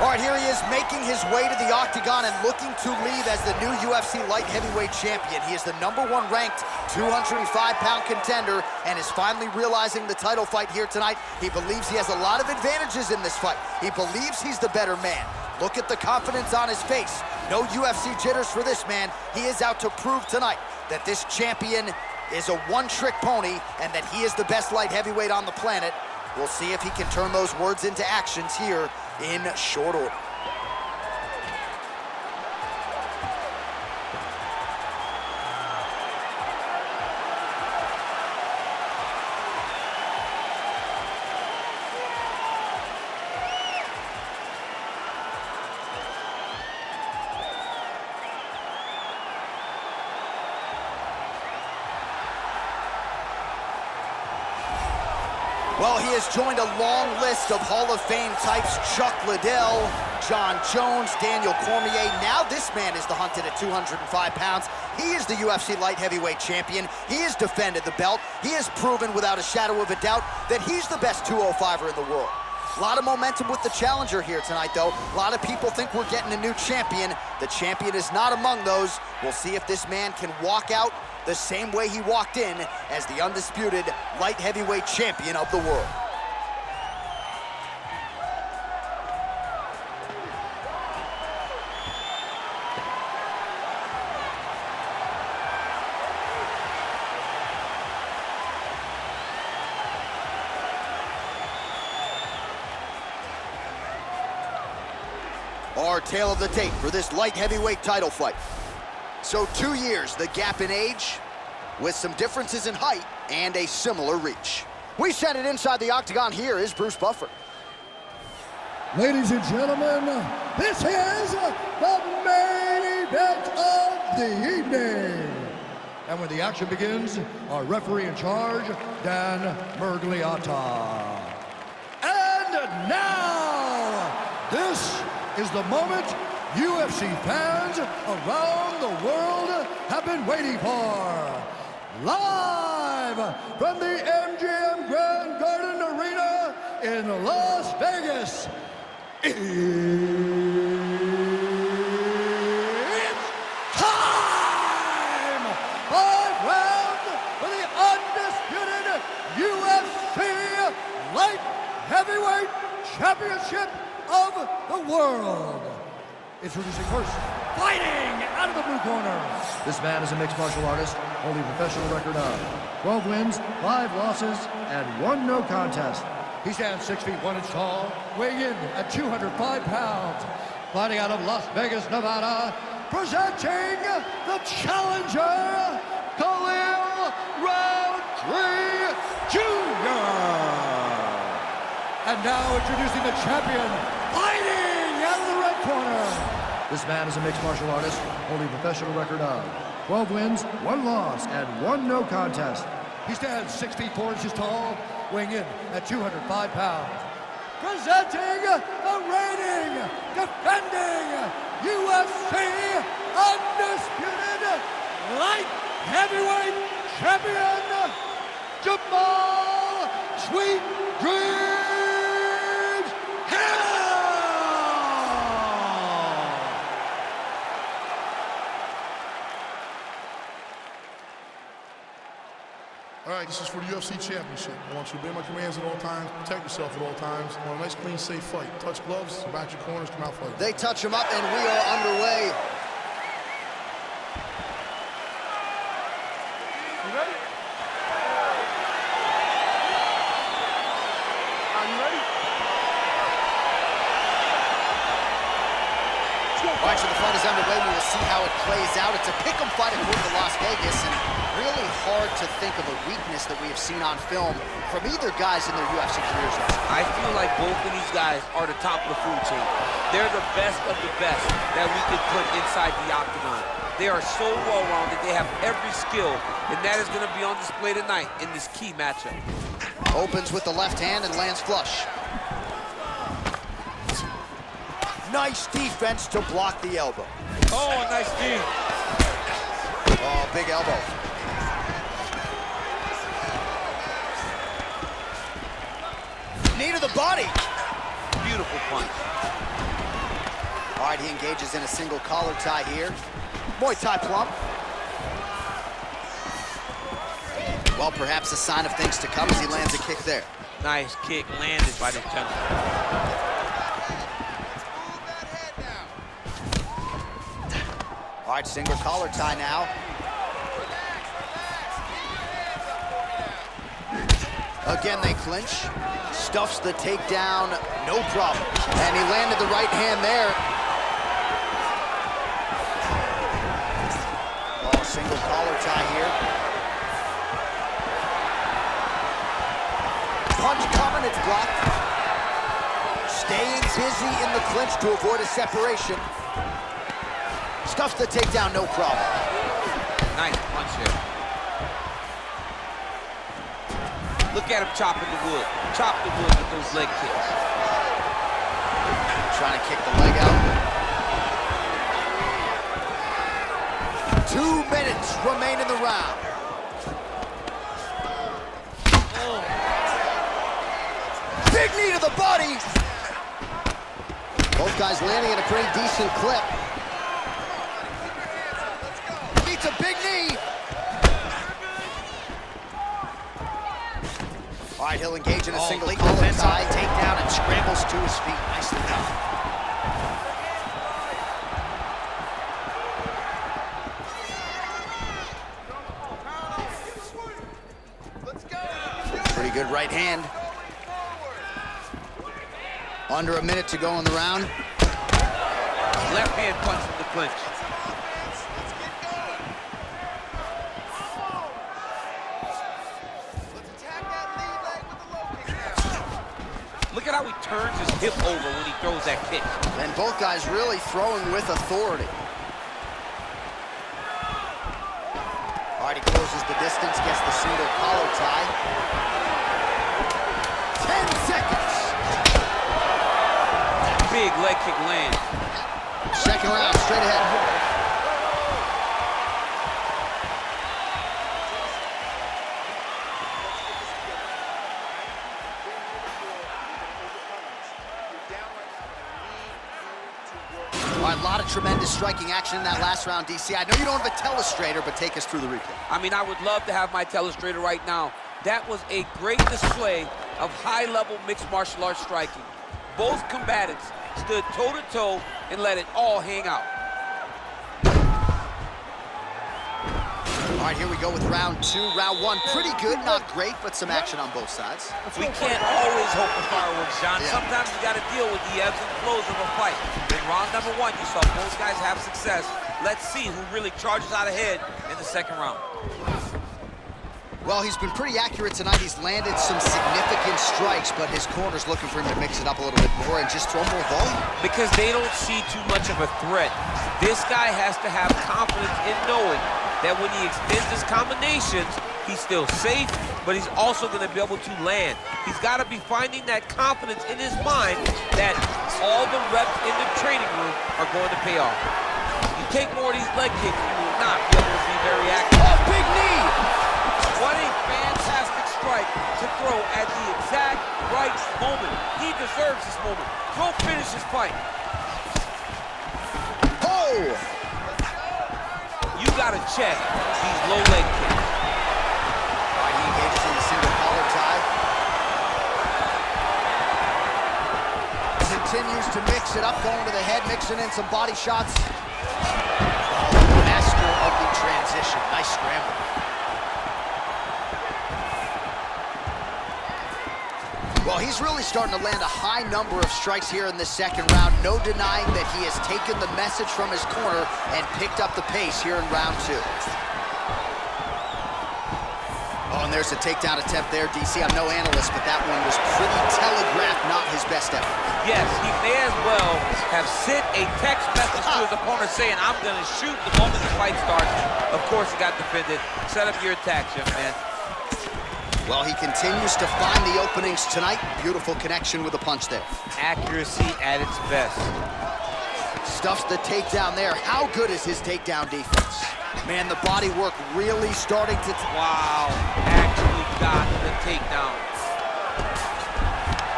All right, here he is making his way to the octagon and looking to leave as the new UFC light heavyweight champion. He is the #1 ranked 205-pound contender and is finally realizing the title fight here tonight. He believes he has a lot of advantages in this fight. He believes he's the better man. Look at the confidence on his face. No UFC jitters for this man. He is out to prove tonight that this champion is a one-trick pony and that he is the best light heavyweight on the planet. We'll see if he can turn those words into actions here in short order. Well, he has joined a long list of Hall of Fame types: Chuck Liddell, John Jones, Daniel Cormier. Now this man is the hunted at 205 pounds. He is the UFC light heavyweight champion. He has defended the belt. He has proven without a shadow of a doubt that he's the best 205er in the world. A lot of momentum with the challenger here tonight, though. A lot of people think we're getting a new champion. The champion is not among those. We'll see if this man can walk out the same way he walked in as the undisputed light heavyweight champion of the world. Our tale of the tape for this light heavyweight title fight. So 2 years, the gap in age, with some differences in height and a similar reach. We send it inside the octagon. Here is Bruce Buffer. Ladies and gentlemen, this is the main event of the evening. And when the action begins, our referee in charge, Dan Mergliata. And now, this is the moment UFC fans around the world have been waiting for. Live from the MGM Grand Garden Arena in Las Vegas, it's time! 5 rounds for the undisputed UFC Light Heavyweight Championship of the world. Introducing first, fighting out of the blue corner. This man is a mixed martial artist, holding a professional record of 12 wins, 5 losses, and 1 no contest. He stands 6 feet 1 inch tall, weighing in at 205 pounds. Fighting out of Las Vegas, Nevada, presenting the challenger, Khalil Rountree Jr. And now introducing the champion, fighting out of the red corner. This man is a mixed martial artist, holding a professional record of 12 wins, 1 loss, and 1 no contest. He stands 6 feet 4 inches tall, weighing in at 205 pounds. Presenting the reigning, defending UFC undisputed light heavyweight champion, Jamahal Sweet Dreams Hill! All right, this is for the UFC Championship. I want you to obey my commands at all times, protect yourself at all times. I want a nice, clean, safe fight. Touch gloves, back your corners, come out fighting. They touch him up, and we are underway. You ready? Are you ready? All right, so the fight is underway. We will see how it plays out. It's a pick'em fight according to Las Vegas, and really hard to think of a weakness that we have seen on film from either guys in their UFC careers. I feel like both of these guys are the top of the food chain. They're the best of the best that we could put inside the octagon. They are so well-rounded. They have every skill, and that is going to be on display tonight in this key matchup. Opens with the left hand and lands flush. Nice defense to block the elbow. Oh, nice knee. Oh, big elbow. Knee to the body. Beautiful punch. All right, he engages in a single collar tie here. Muay Thai plump. Well, perhaps a sign of things to come as he lands a kick there. Nice kick landed by the gentleman. All right, single collar tie now. Again, they clinch. Stuffs the takedown, no problem. And he landed the right hand there. Oh, single collar tie here. Punch coming, it's blocked. Staying busy in the clinch to avoid a separation. Stuffs the takedown, no problem. Nice punch here. Look at him chopping the wood. Chop the wood with those leg kicks. Trying to kick the leg out. 2 minutes remain in the round. Big knee to the body. Both guys landing at a pretty decent clip. Meets a big knee. All right, he'll engage in a single collar tie. Takedown and scrambles to his feet. Nicely done. Pretty good right hand. Under a minute to go in the round. Left hand punch from the clinch. Look at how he turns his hip over when he throws that kick. And both guys really throwing with authority. All right, he closes the distance, gets the single collar tie. 10 seconds. Big leg kick land. Second round, straight ahead. All right, a lot of tremendous striking action in that last round, DC. I know you don't have a telestrator, but take us through the replay. I mean, I would love to have my telestrator right now. That was a great display of high-level mixed martial arts striking. Both combatants stood toe-to-toe and let it all hang out. All right, here we go with round 2. Round 1, pretty good, not great, but some action on both sides. We can't always hope for fireworks, John. Yeah. Sometimes you got to deal with the ebbs and flows of a fight. In round number 1, you saw both guys have success. Let's see who really charges out ahead in the second round. Well, he's been pretty accurate tonight. He's landed some significant strikes, but his corner's looking for him to mix it up a little bit more and just throw more volume. Because they don't see too much of a threat. This guy has to have confidence in knowing that when he extends his combinations, he's still safe, but he's also going to be able to land. He's got to be finding that confidence in his mind that all the reps in the training room are going to pay off. You take more of these leg kicks, you will not be able to be very active. Oh, big knee! What a fantastic strike to throw at the exact right moment. He deserves this moment. Go finish his fight. Oh! You got to check these low leg kicks. All right, he engages in the single collar tie. Continues to mix it up, going to the head, mixing in some body shots. Master of the transition. Nice scramble. Well, he's really starting to land a high number of strikes here in the second round. No denying that he has taken the message from his corner and picked up the pace here in round 2. Oh, and there's a takedown attempt there, DC. I'm no analyst, but that one was pretty telegraphed, not his best effort. Yes, he may as well have sent a text message to his opponent saying, I'm going to shoot the moment the fight starts. Of course, he got defended. Set up your attacks, young man. Well, he continues to find the openings tonight. Beautiful connection with a punch there. Accuracy at its best. Stuffs the takedown there. How good is his takedown defense? Man, the body work really starting to... Wow, actually got the takedown.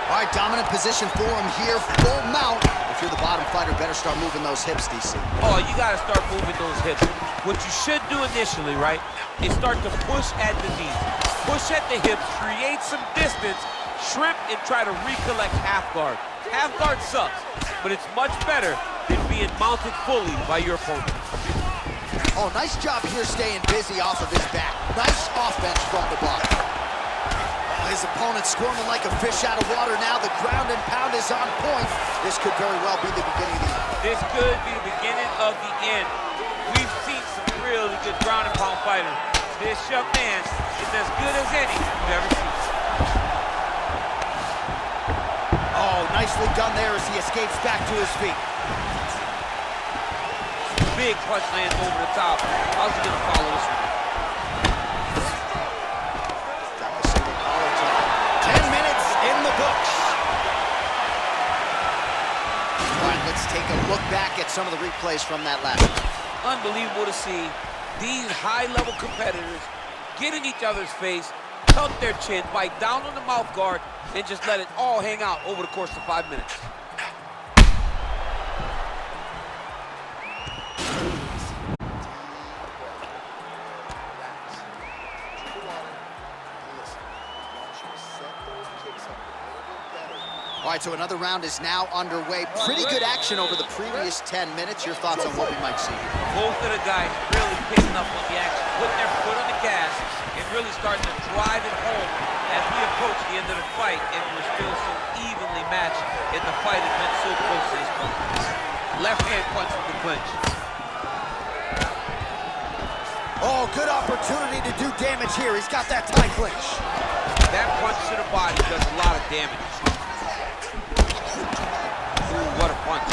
All right, dominant position for him here. Full mount. If you're the bottom fighter, better start moving those hips, DC. Oh, you gotta start moving those hips. What you should do initially, right, is start to push at the knees. Push at the hips, create some distance, shrimp, and try to recollect half guard. Half guard sucks, but it's much better than being mounted fully by your opponent. Oh, nice job here staying busy off of his back. Nice offense from the bottom. Oh, his opponent squirming like a fish out of water now. The ground and pound is on point. This could very well be the beginning of the end. This could be the beginning of the end. We've seen some really good ground and pound fighters. This young man is as good as any you've ever seen. Oh, nicely done there as he escapes back to his feet. Big punch lands over the top. How's he gonna follow this one? Got the single collar tie. 10 minutes in the books. All right, let's take a look back at some of the replays from that last one. Unbelievable to see these high-level competitors get in each other's face, tuck their chin, bite down on the mouth guard, and just let it all hang out over the course of 5 minutes. All right, so another round is now underway. Pretty good action over the previous 10 minutes. Your thoughts on what we might see here? Both of the guys really picking up on the action, putting their foot on the gas, and really starting to drive it home as we approach the end of the fight, and we're still so evenly matched, and the fight has been so close to this point. Left hand punch with the clinch. Oh, good opportunity to do damage here. He's got that tie clinch. That punch to the body does a lot of damage. Ooh, what a punch.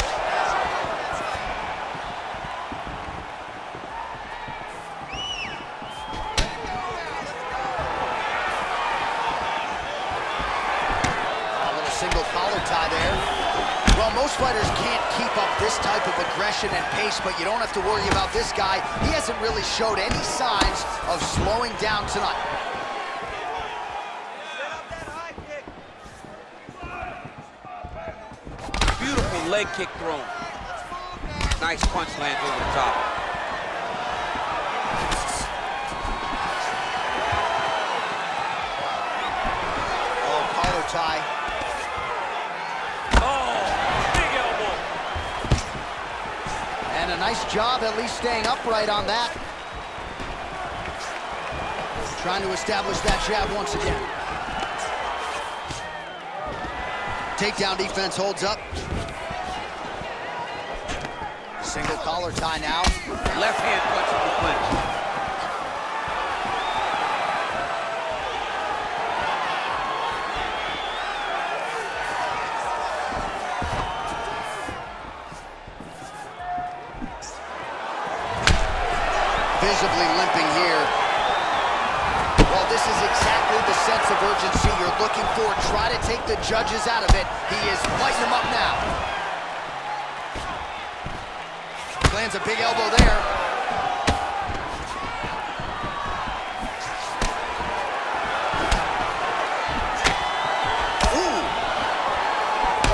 A little single collar tie there. Well, most fighters can't keep up this type of aggression and pace, but you don't have to worry about this guy. He hasn't really showed any signs of slowing down tonight. Beautiful leg kick thrown. Nice punch lands over the top. Oh, collar tie. And a nice job at least staying upright on that. Trying to establish that jab once again. Takedown defense holds up. Single collar tie now. Left hand punch with the clinch. Visibly limping here. Well, this is exactly the sense of urgency you're looking for. Try to take the judges out of it. He is lighting them up now. Lands a big elbow there. Ooh.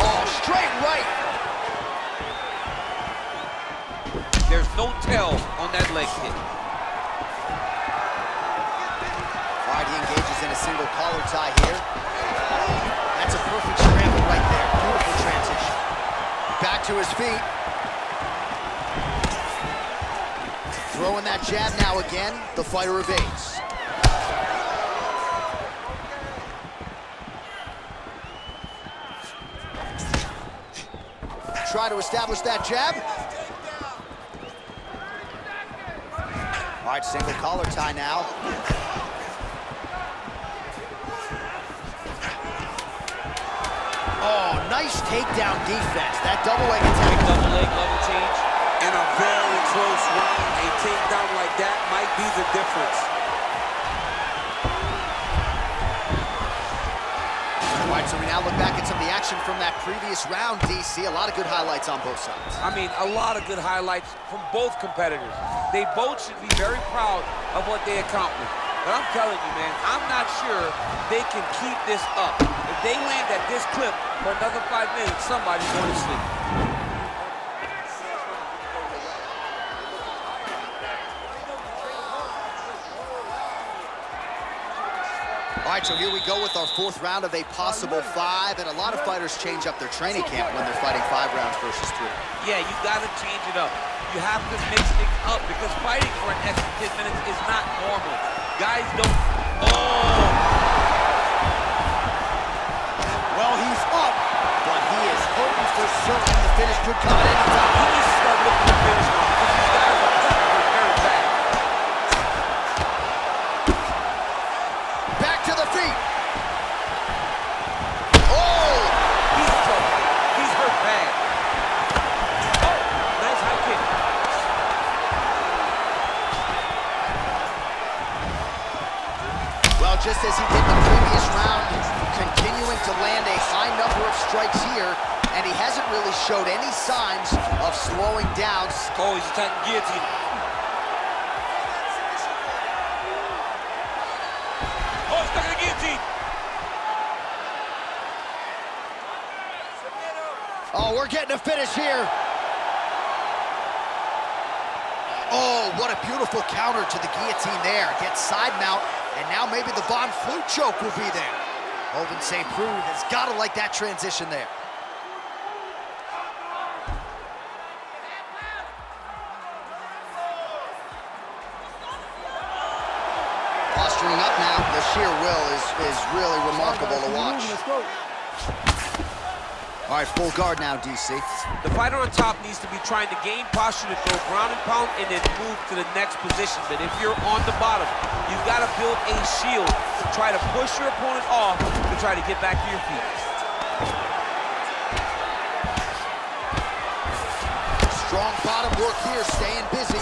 Oh, straight right. There's no tell on that leg kick. All right, he engages in a single collar tie here. That's a perfect scramble right there. Beautiful transition. Back to his feet. Throwing that jab now again. The fighter evades. Try to establish that jab. All right, single collar tie now. Oh, nice takedown defense. That double leg attack. Double leg level change. In a very close round, a takedown like that might be the difference. All right, so we now look back at some of the action from that previous round, DC. A lot of good highlights on both sides. I mean, a lot of good highlights from both competitors. They both should be very proud of what they accomplished. But I'm telling you, man, I'm not sure they can keep this up. If they land at this clip for another 5 minutes, somebody's going to sleep. All right, so here we go with our 4th round of a possible 5, and a lot of fighters change up their training camp when they're fighting 5 rounds versus 3. Yeah, you got to change it up. You have to mix things up because fighting for an extra 10 minutes is not normal. Guys don't... Oh! Well, he's up, but he is hoping for certain the finish could come at any time. He needs to start looking to finish now because these guys are very bad. Back to the feet. Oh! He's in trouble. He's hurt bad. Oh, nice high kick. Well, just as he did in the previous round, continuing to land a high number of strikes here, and he hasn't really showed any signs of slowing down. Oh, he's attacking guillotine. Oh, he's stuck in the guillotine. Oh, we're getting a finish here. Oh, what a beautiful counter to the guillotine there. Gets side mount, and now maybe the Von Flue choke will be there. Ovince St. Preux has got to like that transition there. Posturing up now. The sheer will is really remarkable to watch. All right, full guard now, DC. The fighter on top needs to be trying to gain posture to go ground and pound and then move to the next position. But if you're on the bottom, you've got to build a shield to try to push your opponent off to try to get back to your feet. Strong bottom work here, staying busy.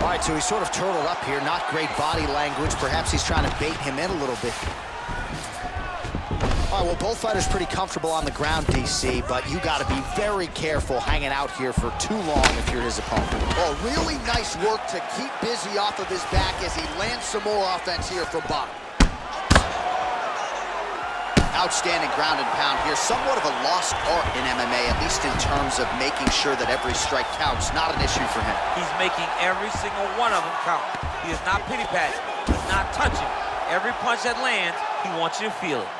All right, so he's sort of turtled up here. Not great body language. Perhaps he's trying to bait him in a little bit. All right, well, both fighters pretty comfortable on the ground, DC, but you got to be very careful hanging out here for too long if you're his opponent. Oh, really nice work to keep busy off of his back as he lands some more offense here from bottom. Outstanding ground and pound here. Somewhat of a lost art in MMA, at least in terms of making sure that every strike counts. Not an issue for him. He's making every single one of them count. He is not pity-patting. He's not touching. Every punch that lands, he wants you to feel it.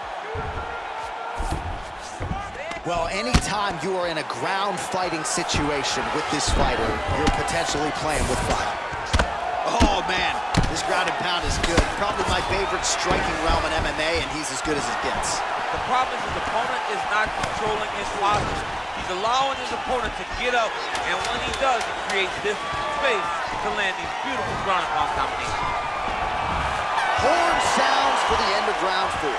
Well, anytime you are in a ground fighting situation with this fighter, you're potentially playing with fire. Oh, man, this ground and pound is good. Probably my favorite striking realm in MMA, and he's as good as it gets. The problem is his opponent is not controlling his posture. He's allowing his opponent to get up, and when he does, he creates this space to land these beautiful ground and pound combinations. Horn sounds for the end of round 4.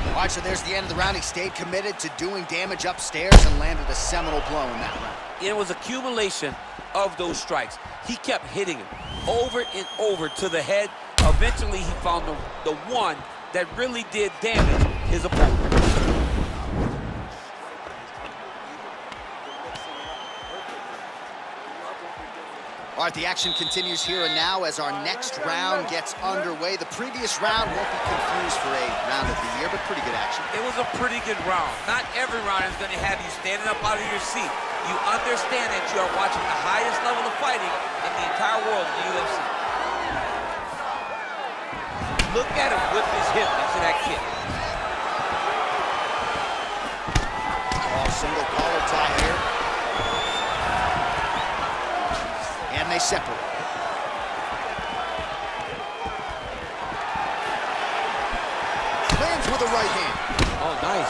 All right, so there's the end of the round. He stayed committed to doing damage upstairs and landed a seminal blow in that round. It was accumulation of those strikes. He kept hitting him over and over to the head. Eventually, he found the one that really did damage his opponent. All right, the action continues here and now as our next round gets underway. The previous round won't be confused for a round of the year, but pretty good action. It was a pretty good round. Not every round is going to have you standing up out of your seat. You understand that you are watching the highest level of fighting in the entire world in the UFC. Look at him whip his hip into that kick. Oh, single collar tie here. And they separate. Lands with a right hand. Oh, nice.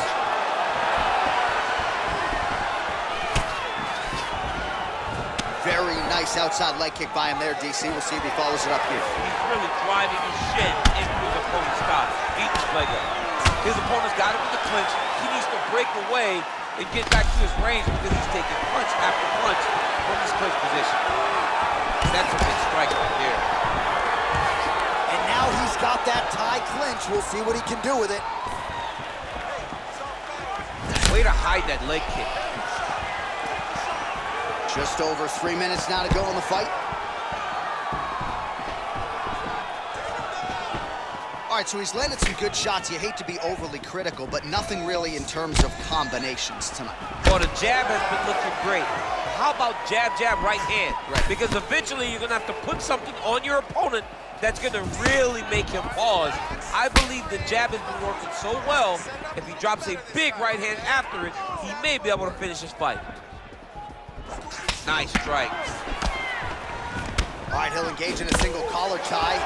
Very nice outside leg kick by him there, DC. We'll see if he follows it up here. He's really driving his shin into his opponent's thigh. Beating his leg up. His opponent's got him in the clinch. He needs to break away and get back to his range because he's taking punch after punch from his clinch position. That's a big strike right there. And now now he's got that tie clinch. We'll see what he can do with it. Way to hide that leg kick. Just over 3 minutes now to go in the fight. All right, so he's landed some good shots. You hate to be overly critical, but nothing really in terms of combinations tonight. Well, the jab has been looking great. How about jab, jab, right hand? Right. Because eventually you're gonna have to put something on your opponent that's gonna really make him pause. I believe the jab has been working so well, if he drops a big right hand after it, he may be able to finish his fight. Nice strike. All right, he'll engage in a single collar tie.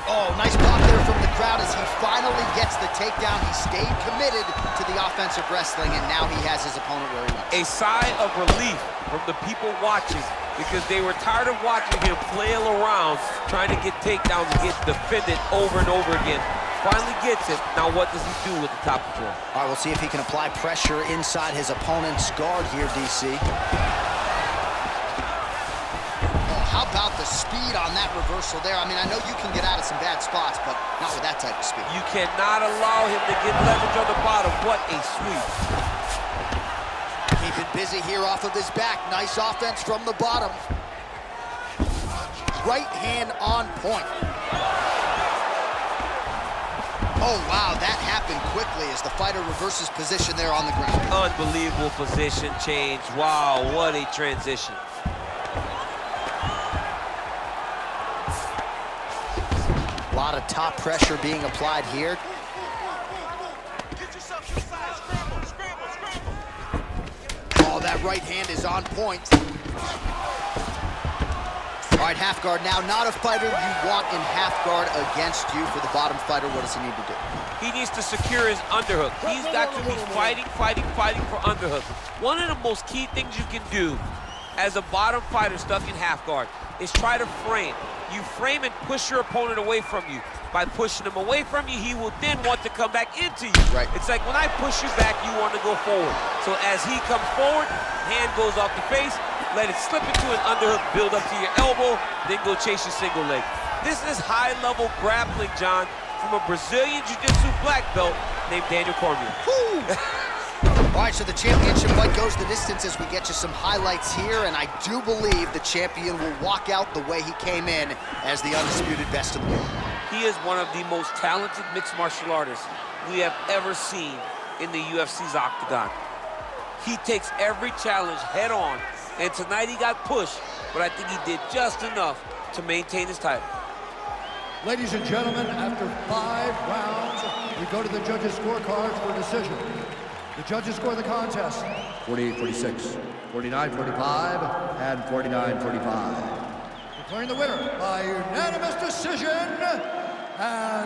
Oh, nice block there from the crowd as he finally gets the takedown. He stayed committed to the offensive wrestling, and now he has his opponent where he wants. A sigh of relief from the people watching, because they were tired of watching him flail around, trying to get takedowns and get defended over and over again. Finally gets it. Now what does he do with the top control? All right, we'll see if he can apply pressure inside his opponent's guard here, DC. How about the speed on that reversal there? I mean, I know you can get out of some bad spots, but not with that type of speed. You cannot allow him to get leverage on the bottom. What a sweep. Keep it busy here off of his back. Nice offense from the bottom. Right hand on point. Oh, wow, that happened quickly as the fighter reverses position there on the ground. Unbelievable position change. Wow, what a transition. A lot of top pressure being applied here. Oh, that right hand is on point. All right, half guard now. Not a fighter you want in half guard against you. For the bottom fighter, what does he need to do? He needs to secure his underhook. He's got to be fighting for underhook. One of the most key things you can do as a bottom fighter stuck in half guard is try to frame. You frame and push your opponent away from you. By pushing him away from you, he will then want to come back into you. Right. It's like when I push you back, you want to go forward. So as he comes forward, hand goes off the face, let it slip into an underhook, build up to your elbow, then go chase your single leg. This is high-level grappling, John, from a Brazilian Jiu-Jitsu black belt named Daniel Cormier. All right, so the championship fight goes the distance as we get you some highlights here, and I do believe the champion will walk out the way he came in as the undisputed best of the world. He is one of the most talented mixed martial artists we have ever seen in the UFC's octagon. He takes every challenge head on, and tonight he got pushed, but I think he did just enough to maintain his title. Ladies and gentlemen, after 5 rounds, we go to the judges' scorecards for decision. The judges score the contest 48-46, 49-45, and 49-45. Declaring the winner by unanimous decision, and